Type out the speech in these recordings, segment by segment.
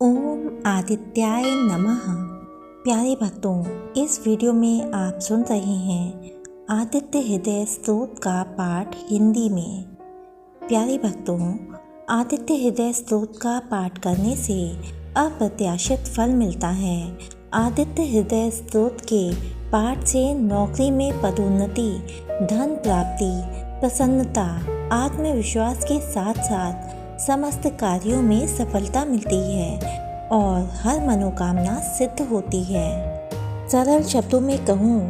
ओम आदित्याय नमः। प्यारे भक्तों, इस वीडियो में आप सुन रहे हैं आदित्य हृदय स्तोत्र का पाठ हिंदी में। प्यारे भक्तों, आदित्य हृदय स्तोत्र का पाठ करने से अप्रत्याशित फल मिलता है। आदित्य हृदय स्तोत्र के पाठ से नौकरी में पदोन्नति, धन प्राप्ति, प्रसन्नता, आत्मविश्वास के साथ साथ समस्त कार्यों में सफलता मिलती है और हर मनोकामना सिद्ध होती है। सरल शब्दों में कहूँ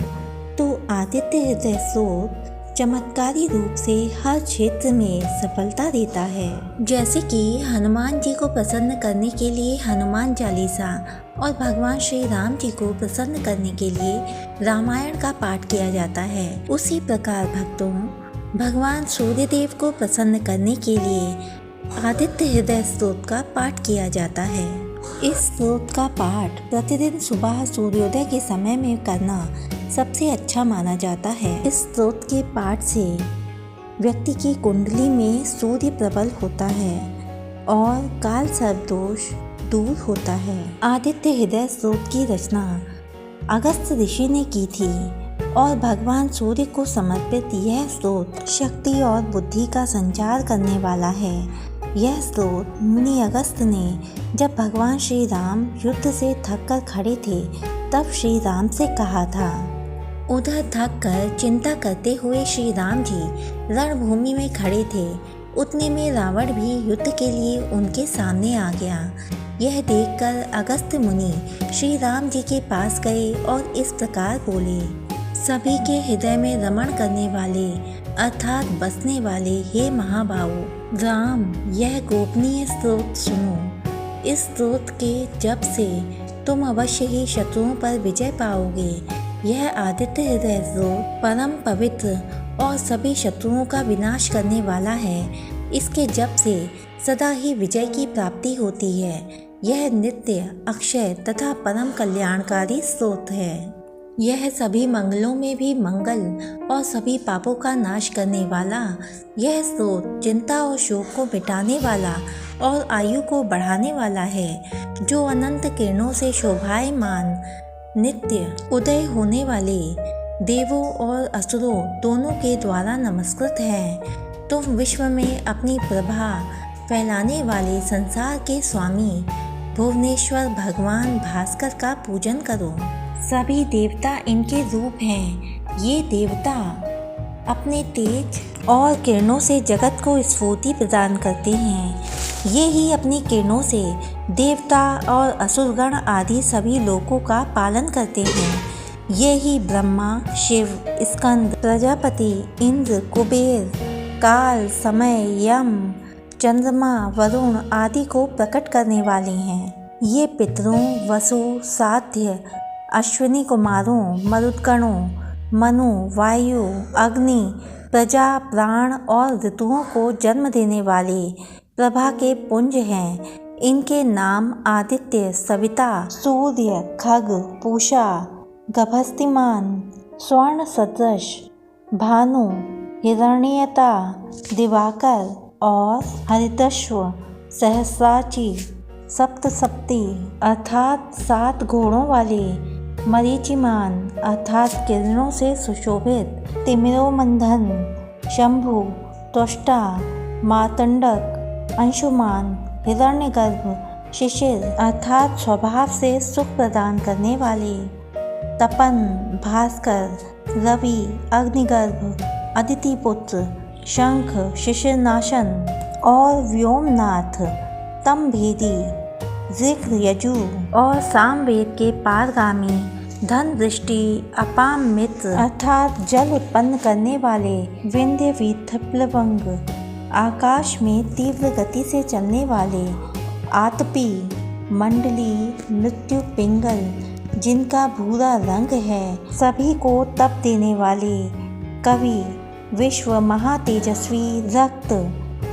तो आदित्य हृदय स्तोत्र चमत्कारी रूप से हर क्षेत्र में सफलता देता है। जैसे कि हनुमान जी को प्रसन्न करने के लिए हनुमान चालीसा और भगवान श्री राम जी को प्रसन्न करने के लिए रामायण का पाठ किया जाता है, उसी प्रकार भक्तों भगवान सूर्यदेव को प्रसन्न करने के लिए आदित्य हृदय स्तोत्र का पाठ किया जाता है। इस स्तोत्र का पाठ प्रतिदिन सुबह सूर्योदय के समय में करना सबसे अच्छा माना जाता है। इस स्तोत्र के पाठ से व्यक्ति की कुंडली में सूर्य प्रबल होता है और काल सर्प दोष दूर होता है। आदित्य हृदय स्तोत्र की रचना अगस्त्य ऋषि ने की थी और भगवान सूर्य को समर्पित यह स्तोत्र शक्ति और बुद्धि का संचार करने वाला है। यह स्तोत्र मुनि अगस्त्य ने जब भगवान श्री राम युद्ध से थक कर खड़े थे तब श्री राम से कहा था। उधर थक कर चिंता करते हुए श्री राम जी रणभूमि में खड़े थे। उतने में रावण भी युद्ध के लिए उनके सामने आ गया। यह देखकर अगस्त्य मुनि श्री राम जी के पास गए और इस प्रकार बोले, सभी के हृदय में रमण करने वाले अर्थात बसने वाले हे महाबाहु राम, यह गोपनीय स्तोत्र सुनो। इस स्तोत्र के जप से तुम अवश्य ही शत्रुओं पर विजय पाओगे। यह आदित्य हृदय स्तोत्र परम पवित्र और सभी शत्रुओं का विनाश करने वाला है। इसके जप से सदा ही विजय की प्राप्ति होती है। यह नित्य, अक्षय तथा परम कल्याणकारी स्तोत्र है। यह सभी मंगलों में भी मंगल और सभी पापों का नाश करने वाला यह स्तोत्र चिंता और शोक को मिटाने वाला और आयु को बढ़ाने वाला है। जो अनंत किरणों से शोभायमान नित्य उदय होने वाले देवों और असुरों दोनों के द्वारा नमस्कृत है। तुम विश्व में अपनी प्रभा फैलाने वाले संसार के स्वामी भुवनेश्वर भगवान भास्कर का पूजन करो। सभी देवता इनके रूप हैं। ये देवता अपने तेज और किरणों से जगत को स्फूर्ति प्रदान करते हैं। ये ही अपनी किरणों से देवता और असुरगण आदि सभी लोकों का पालन करते हैं। ये ही ब्रह्मा, शिव, स्कंद, प्रजापति, इंद्र, कुबेर, काल, समय, यम, चंद्रमा, वरुण आदि को प्रकट करने वाले हैं। ये पितरों, वसु, साध्य, अश्विनी कुमारों, मरुदगणों, मनु, वायु, अग्नि, प्रजा, प्राण और ऋतुओं को जन्म देने वाले प्रभा के पुंज हैं। इनके नाम आदित्य, सविता, सूर्य, खग, पूषा, गभस्तिमान, स्वर्ण सदृश, भानु, हिरण्यता, दिवाकर और हरितश्व, सहस्राची, सप्तसप्ती अर्थात 7 घोड़ों वाले, मरीचिमान अर्थात किरणों से सुशोभित, तिमिरोमंथन, शंभु, त्वष्टा, मार्तंडक, अंशुमान, हिरण्यगर्भ, शिशिर अर्थात स्वभाव से सुख प्रदान करने वाले, तपन, भास्कर, रवि, अग्निगर्भ, अदितिपुत्र, शंख, शिशिरनाशन और व्योमनाथ, तमभेदी, ऋग, यजु और सामवेद के पारगामी, धन वृष्टि, अपाम मित्र अर्थात जल उत्पन्न करने वाले, विंध्य वीथप्लवंग आकाश में तीव्र गति से चलने वाले, आतपी, मंडली, मृत्यु पिंगल जिनका भूरा रंग है, सभी को तप देने वाले, कवि, विश्व महातेजस्वी, रक्त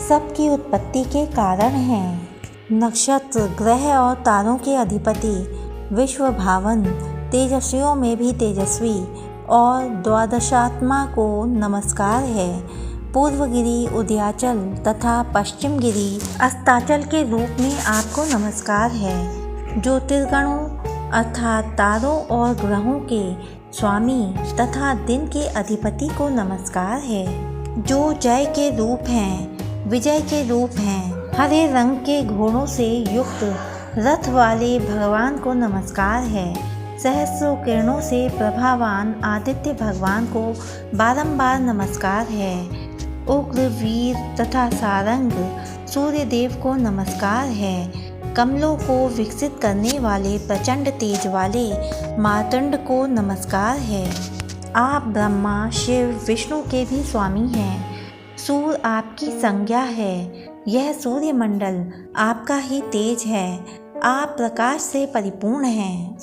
सबकी उत्पत्ति के कारण हैं। नक्षत्र, ग्रह और तारों के अधिपति, विश्व भावन, तेजस्वियों में भी तेजस्वी और द्वादशात्मा को नमस्कार है। पूर्वगिरी उदयाचल तथा पश्चिम गिरी अस्ताचल के रूप में आपको नमस्कार है। ज्योतिर्गणों अर्थात तारों और ग्रहों के स्वामी तथा दिन के अधिपति को नमस्कार है। जो जय के रूप हैं, विजय के रूप हैं, हरे रंग के घोड़ों से युक्त रथ वाले भगवान को नमस्कार है। सहस्रों किरणों से प्रभावान आदित्य भगवान को बारंबार नमस्कार है। उग्र वीर तथा सारंग सूर्य देव को नमस्कार है। कमलों को विकसित करने वाले प्रचंड तेज वाले मार्तंड को नमस्कार है। आप ब्रह्मा शिव विष्णु के भी स्वामी हैं। सूर्य आपकी संज्ञा है। यह सूर्यमंडल आपका ही तेज है। आप प्रकाश से परिपूर्ण हैं।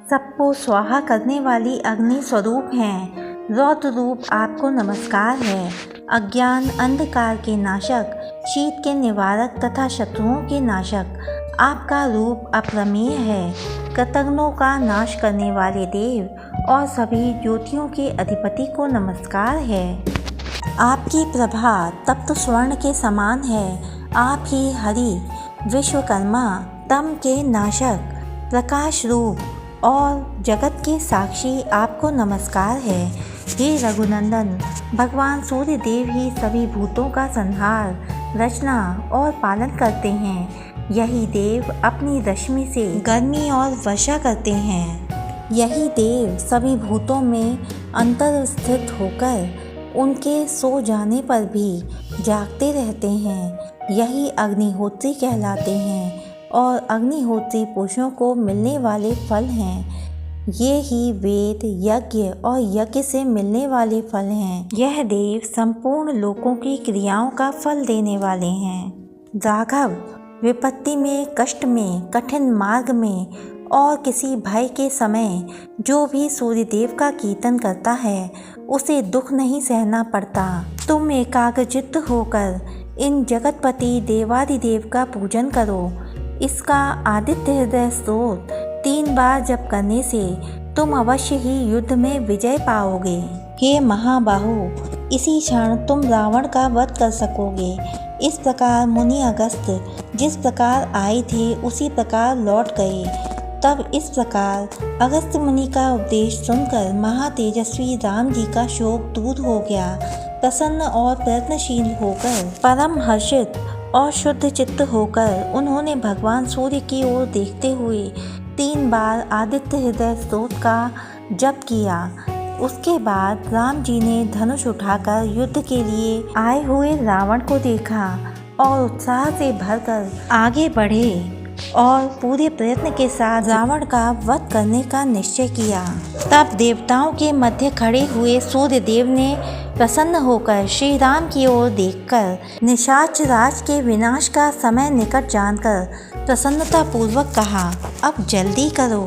सबको स्वाहा करने वाली अग्नि स्वरूप हैं। रौद्र रूप आपको नमस्कार है। अज्ञान अंधकार के नाशक, शीत के निवारक तथा शत्रुओं के नाशक आपका रूप अप्रमेय है। कृतघ्नों का नाश करने वाले देव और सभी ज्योतियों के अधिपति को नमस्कार है। आपकी प्रभा तप्त स्वर्ण के समान है। आप ही हरि विश्वकर्मा तम के नाशक प्रकाश रूप और जगत के साक्षी आपको नमस्कार है। हे रघुनंदन, भगवान सूर्य देव ही सभी भूतों का संहार, रचना और पालन करते हैं। यही देव अपनी रश्मि से गर्मी और वर्षा करते हैं। यही देव सभी भूतों में अंतर्स्थित होकर उनके सो जाने पर भी जागते रहते हैं। यही अग्निहोत्री कहलाते हैं और अग्निहोत्री पुरुषों को मिलने वाले फल हैं। ये ही वेद, यज्ञ और यज्ञ से मिलने वाले फल हैं। यह देव संपूर्ण लोकों की क्रियाओं का फल देने वाले हैं। राघव, विपत्ति में, कष्ट में, कठिन मार्ग में और किसी भय के समय जो भी सूर्यदेव का कीर्तन करता है उसे दुख नहीं सहना पड़ता। तुम एकाग्रचित्त होकर इन जगतपति देवादिदेव का पूजन करो। इसका आदित्य हृदय स्तोत्र 3 बार जप करने से तुम अवश्य ही युद्ध में विजय पाओगे। हे महाबाहु, इसी क्षण तुम रावण का वध कर सकोगे। इस प्रकार मुनि अगस्त्य जिस प्रकार आए थे उसी प्रकार लौट गए। तब इस प्रकार अगस्त्य मुनि का उपदेश सुनकर महातेजस्वी राम जी का शोक दूर हो गया। प्रसन्न और प्रयत्नशील होकर, परम हर्षित और शुद्ध चित्त होकर उन्होंने भगवान सूर्य की ओर देखते हुए 3 बार आदित्य हृदय स्तोत्र का जप किया। उसके बाद राम जी ने धनुष उठाकर युद्ध के लिए आए हुए रावण को देखा और उत्साह से भरकर आगे बढ़े और पूरे प्रयत्न के साथ रावण का वध करने का निश्चय किया। तब देवताओं के मध्य खड़े हुए सूर्य देव ने प्रसन्न होकर श्री राम की ओर देखकर निशाच राज के विनाश का समय निकट जानकर प्रसन्नता पूर्वक कहा, अब जल्दी करो।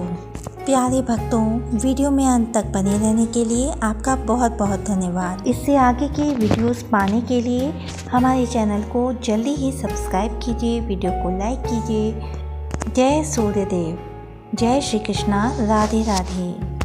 प्यारे भक्तों, वीडियो में अंत तक बने रहने के लिए आपका बहुत बहुत धन्यवाद। इससे आगे की वीडियोस पाने के लिए हमारे चैनल को जल्दी ही सब्सक्राइब कीजिए, वीडियो को लाइक कीजिए। जय सूर्यदेव, जय श्री कृष्णा, राधे राधे।